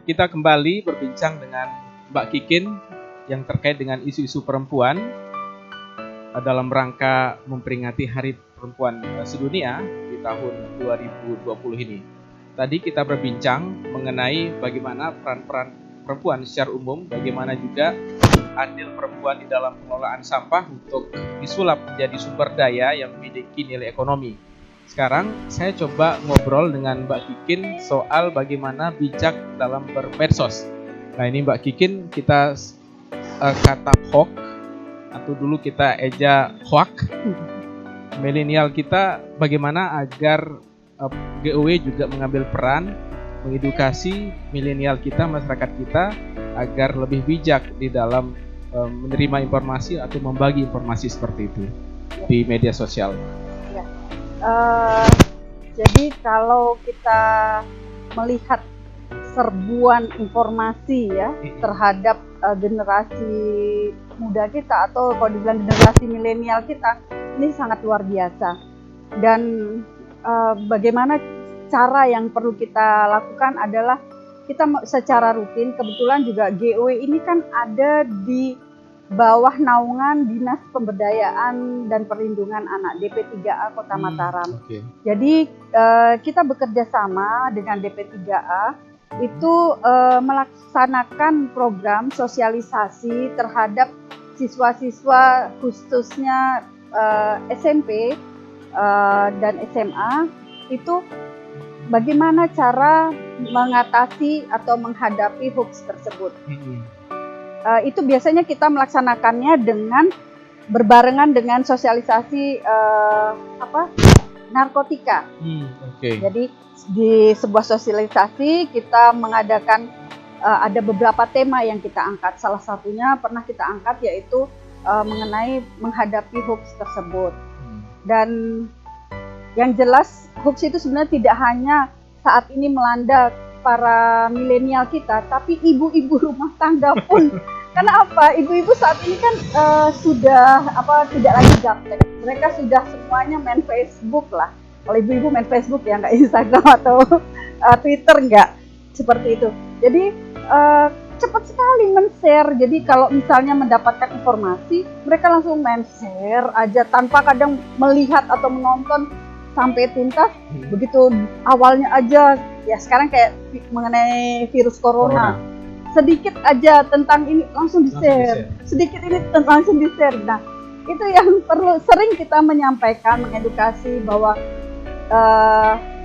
kita kembali berbincang dengan Mbak Kikin yang terkait dengan isu-isu perempuan dalam rangka memperingati Hari Perempuan Sedunia di tahun 2020 ini. Tadi kita berbincang mengenai bagaimana peran-peran perempuan secara umum, bagaimana juga andil perempuan di dalam pengelolaan sampah untuk disulap menjadi sumber daya yang memiliki nilai ekonomi. Sekarang saya coba ngobrol dengan Mbak Kikin soal bagaimana bijak dalam bermedsos. Nah ini Mbak Kikin, kita kata hoax atau dulu kita eja hoax. Milenial kita bagaimana agar GOW juga mengambil peran mengedukasi milenial kita, masyarakat kita agar lebih bijak di dalam menerima informasi atau membagi informasi seperti itu di media sosial. Ya. Jadi kalau kita melihat serbuan informasi ya terhadap generasi muda kita atau kalau dibilang generasi milenial kita, ini sangat luar biasa. Dan bagaimana cara yang perlu kita lakukan adalah kita secara rutin, kebetulan juga GOW ini kan ada di bawah naungan Dinas Pemberdayaan dan Perlindungan Anak DP3A Kota Mataram. Jadi kita bekerja sama dengan DP3A itu melaksanakan program sosialisasi terhadap siswa-siswa khususnya SMP dan SMA itu bagaimana cara mengatasi atau menghadapi hoax tersebut. Itu biasanya kita melaksanakannya dengan berbarengan dengan sosialisasi narkotika. Jadi di sebuah sosialisasi kita mengadakan ada beberapa tema yang kita angkat. Salah satunya pernah kita angkat yaitu mengenai menghadapi hoax tersebut. Dan yang jelas hoax itu sebenarnya tidak hanya saat ini melanda para milenial kita, tapi ibu-ibu rumah tangga pun. Karena apa? Ibu-ibu saat ini kan sudah tidak lagi gaptek. Mereka sudah semuanya main Facebook lah. Kalau ibu-ibu main Facebook ya, nggak Instagram atau Twitter, nggak seperti itu. Jadi cepat sekali men-share. Jadi kalau misalnya mendapatkan informasi, mereka langsung men-share aja tanpa kadang melihat atau menonton sampai tuntas. Begitu awalnya aja, ya sekarang kayak mengenai virus corona. Sedikit aja tentang ini langsung di-share. Sedikit ini langsung di-share. Nah, itu yang perlu sering kita menyampaikan, mengedukasi bahwa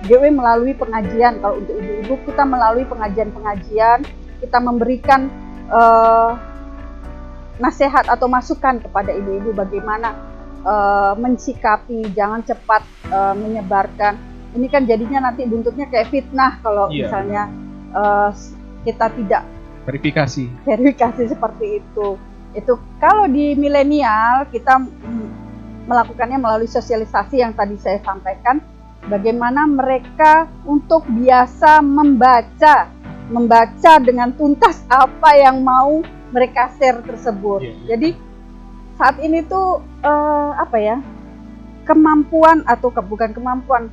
GOW melalui pengajian. Kalau untuk ibu-ibu kita melalui pengajian-pengajian, kita memberikan nasihat atau masukan kepada ibu-ibu bagaimana mensikapi, jangan cepat menyebarkan. Ini kan jadinya nanti buntutnya kayak fitnah kalau misalnya kita tidak verifikasi seperti itu. Itu kalau di milenial kita melakukannya melalui sosialisasi yang tadi saya sampaikan, bagaimana mereka untuk biasa membaca dengan tuntas apa yang mau mereka share tersebut. Jadi saat ini tuh kemampuan atau bukan kemampuan,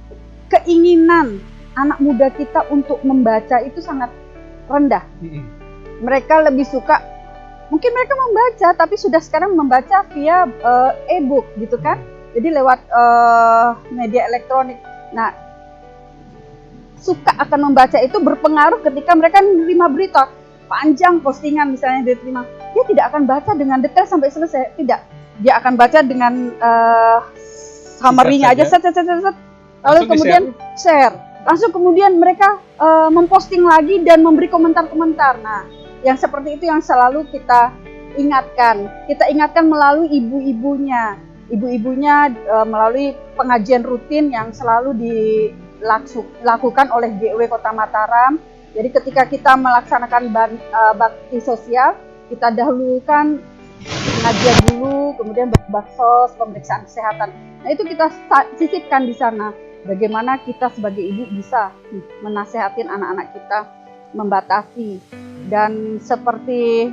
keinginan anak muda kita untuk membaca itu sangat rendah. Mereka lebih suka, mungkin mereka membaca tapi sudah sekarang membaca via e-book gitu kan. Jadi lewat media elektronik. Nah, suka akan membaca itu berpengaruh ketika mereka menerima berita panjang, postingan misalnya dia terima, dia tidak akan baca dengan detail sampai selesai, tidak. Dia akan baca dengan summary-nya aja, lalu kemudian share. Langsung kemudian mereka memposting lagi dan memberi komentar-komentar. Nah, yang seperti itu yang selalu kita ingatkan. Kita ingatkan melalui ibu-ibunya melalui pengajian rutin yang selalu dilakukan oleh GOW Kota Mataram. Jadi ketika kita melaksanakan bakti sosial, kita dahulukan pengajian dulu, kemudian baksos, pemeriksaan kesehatan. Nah itu kita sisipkan di sana. Bagaimana kita sebagai ibu bisa menasehatin anak-anak kita membatasi. Dan seperti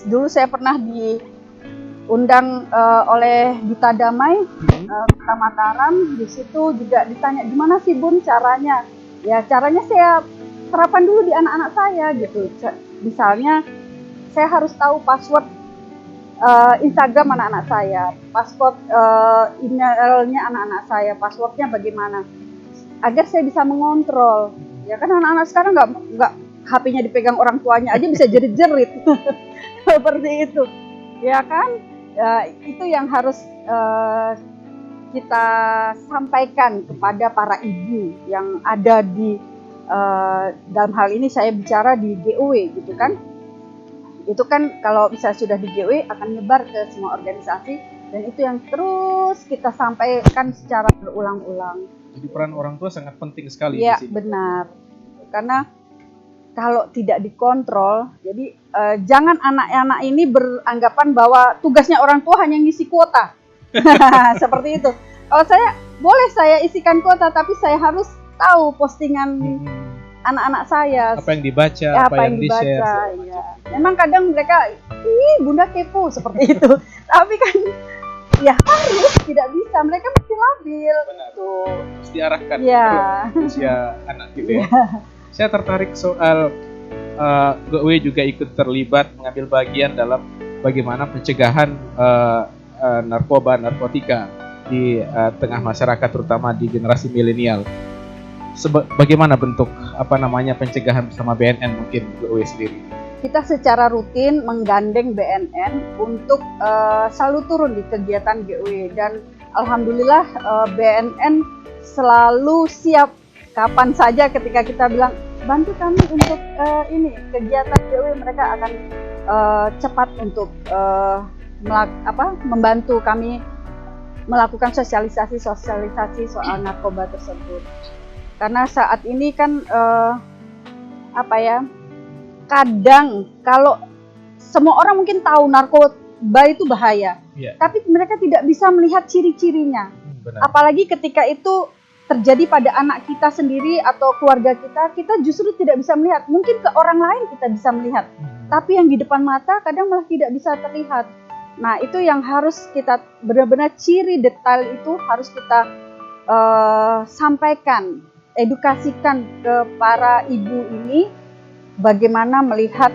dulu saya pernah diundang oleh Duta Damai Kota Mataram, di situ juga ditanya gimana sih Bun caranya? Ya caranya saya terapkan dulu di anak-anak saya gitu. Misalnya saya harus tahu password Instagram anak-anak saya, password emailnya anak-anak saya, passwordnya bagaimana, agar saya bisa mengontrol. Ya kan anak-anak sekarang nggak HP-nya dipegang orang tuanya aja bisa jerit-jerit seperti itu, ya kan? Itu yang harus kita sampaikan kepada para ibu yang ada di dalam hal ini saya bicara di GOW gitu kan. Itu kan kalau bisa sudah di GW akan nyebar ke semua organisasi, dan itu yang terus kita sampaikan secara berulang-ulang. Jadi peran orang tua sangat penting sekali ya, di sini. Benar. Karena kalau tidak dikontrol, jadi jangan anak-anak ini beranggapan bahwa tugasnya orang tua hanya ngisi kuota. Seperti itu. Kalau saya isikan kuota, tapi saya harus tahu postingan anak-anak saya, apa yang dibaca, apa yang di-share. Ya. Memang kadang mereka, bunda kepo seperti itu. Tapi kan ya harus, tidak bisa, mereka masih labil. Benar. Tuh, harus diarahkan usia anak gitu ya. Saya tertarik soal GOW juga ikut terlibat mengambil bagian dalam bagaimana pencegahan narkotika di tengah masyarakat, terutama di generasi milenial. Bagaimana bentuk pencegahan bersama BNN mungkin GOW sendiri? Kita secara rutin menggandeng BNN untuk selalu turun di kegiatan GOW, dan alhamdulillah BNN selalu siap kapan saja ketika kita bilang bantu kami untuk kegiatan GOW, mereka akan cepat untuk membantu kami melakukan sosialisasi soal narkoba tersebut. Karena saat ini kan kadang kalau semua orang mungkin tahu narkoba itu bahaya, tapi mereka tidak bisa melihat ciri-cirinya. Benar. Apalagi ketika itu terjadi pada anak kita sendiri atau keluarga kita justru tidak bisa melihat. Mungkin ke orang lain kita bisa melihat, tapi yang di depan mata kadang malah tidak bisa terlihat. Nah, itu yang harus kita benar-benar ciri detail itu harus kita sampaikan, edukasikan ke para ibu ini bagaimana melihat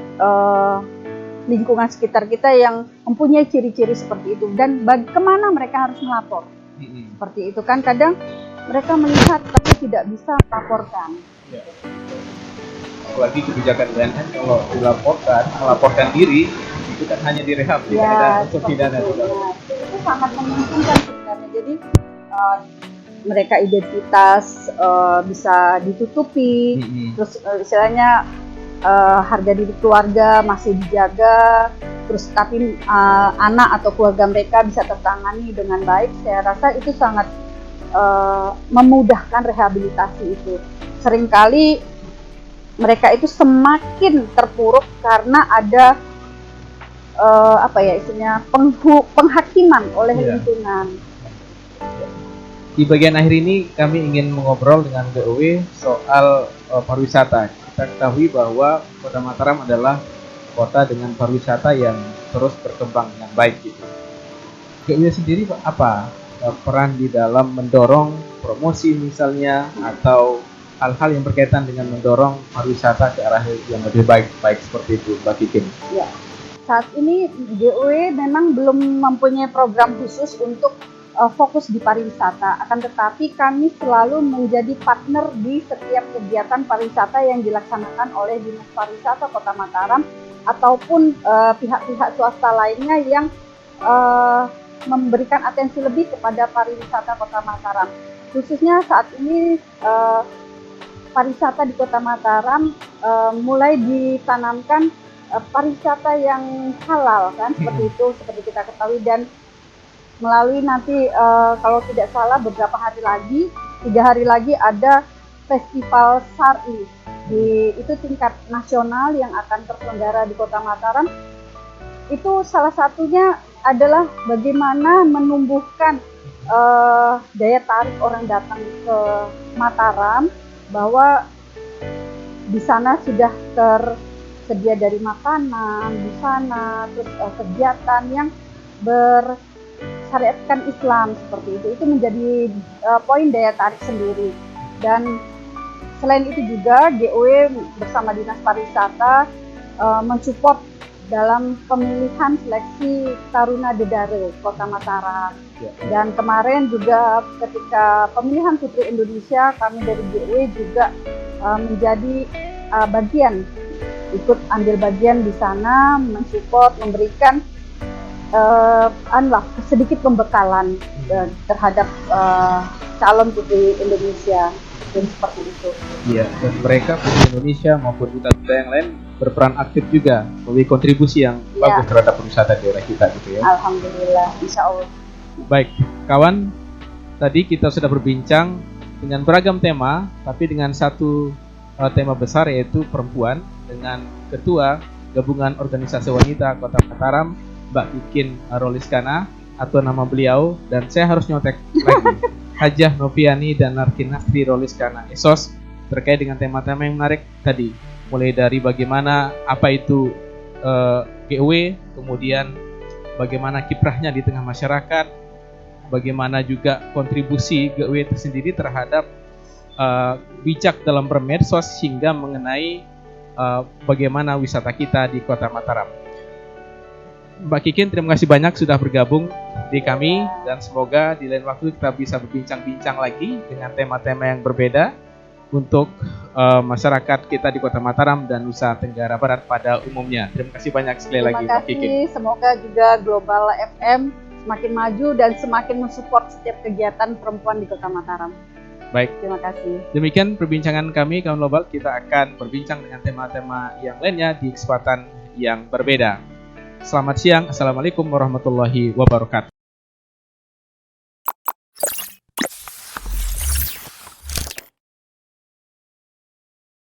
lingkungan sekitar kita yang mempunyai ciri-ciri seperti itu, dan kemana mereka harus melapor. Seperti itu kan kadang mereka melihat tapi tidak bisa melaporkan. Ya. Apalagi kebijakan BNN kalau melaporkan diri itu kan hanya direhab, tidak ada unsur pidana. Itu sangat menguntungkan sebenarnya. Jadi mereka identitas bisa ditutupi, terus istilahnya harga diri keluarga masih dijaga, terus tapi anak atau keluarga mereka bisa tertangani dengan baik. Saya rasa itu sangat memudahkan rehabilitasi itu. Seringkali mereka itu semakin terpuruk karena ada penghakiman oleh lingkungan. Di bagian akhir ini kami ingin mengobrol dengan GOW soal pariwisata. Kita ketahui bahwa Kota Mataram adalah kota dengan pariwisata yang terus berkembang dengan baik gitu. GOW sendiri apa peran di dalam mendorong promosi misalnya, atau hal-hal yang berkaitan dengan mendorong pariwisata ke arah yang lebih baik seperti itu, Mbak Kikin? Ya. Saat ini GOW memang belum mempunyai program khusus untuk fokus di pariwisata, akan tetapi kami selalu menjadi partner di setiap kegiatan pariwisata yang dilaksanakan oleh Dinas Pariwisata Kota Mataram ataupun pihak-pihak swasta lainnya yang memberikan atensi lebih kepada pariwisata Kota Mataram. Khususnya saat ini pariwisata di Kota Mataram mulai ditanamkan pariwisata yang halal kan, seperti itu, seperti kita ketahui, dan melalui nanti kalau tidak salah beberapa hari lagi, 3 hari lagi ada festival Syar'i itu tingkat nasional yang akan terselenggara di Kota Mataram. Itu salah satunya adalah bagaimana menumbuhkan daya tarik orang datang ke Mataram, bahwa di sana sudah tersedia dari makanan, busana, terus kegiatan yang bersyariatkan Islam seperti itu menjadi poin daya tarik sendiri. Dan Selain itu juga GOW bersama Dinas Pariwisata mensupport dalam pemilihan seleksi Taruna Dedare Kota Mataram. Dan kemarin juga ketika pemilihan Putri Indonesia, kami dari GOW juga menjadi ikut ambil bagian di sana, mensupport, memberikan sedikit pembekalan terhadap calon Putri Indonesia. Dan seperti itu. Iya, dan mereka Putri Indonesia maupun duta-duta yang lain berperan aktif juga, memberi kontribusi yang bagus terhadap pariwisata daerah kita gitu ya. Alhamdulillah, insya Allah. Baik, kawan, tadi kita sudah berbincang dengan beragam tema, tapi dengan satu tema besar yaitu perempuan, dengan Ketua Gabungan Organisasi Wanita Kota Mataram, Mbak Kikin Roliskana, atau nama beliau, dan saya harus nyontek lagi, Hajah Noviani dan Narkinasti Roliskana Esos, terkait dengan tema-tema yang menarik tadi, mulai dari bagaimana apa itu GOW, kemudian bagaimana kiprahnya di tengah masyarakat, bagaimana juga kontribusi GOW itu sendiri terhadap bijak dalam bermedsos hingga mengenai bagaimana wisata kita di Kota Mataram. Mbak Kikin, terima kasih banyak sudah bergabung di kami, dan semoga di lain waktu kita bisa berbincang-bincang lagi dengan tema-tema yang berbeda untuk masyarakat kita di Kota Mataram dan Nusa Tenggara Barat pada umumnya. Terima kasih banyak sekali lagi Mbak Kikin. Terima kasih, semoga juga Global FM semakin maju dan semakin mensupport setiap kegiatan perempuan di Kota Mataram. Baik, terima kasih. Demikian perbincangan kami, kawan global. Kita akan berbincang dengan tema-tema yang lainnya di kesempatan yang berbeda. Selamat siang, Assalamualaikum warahmatullahi wabarakatuh.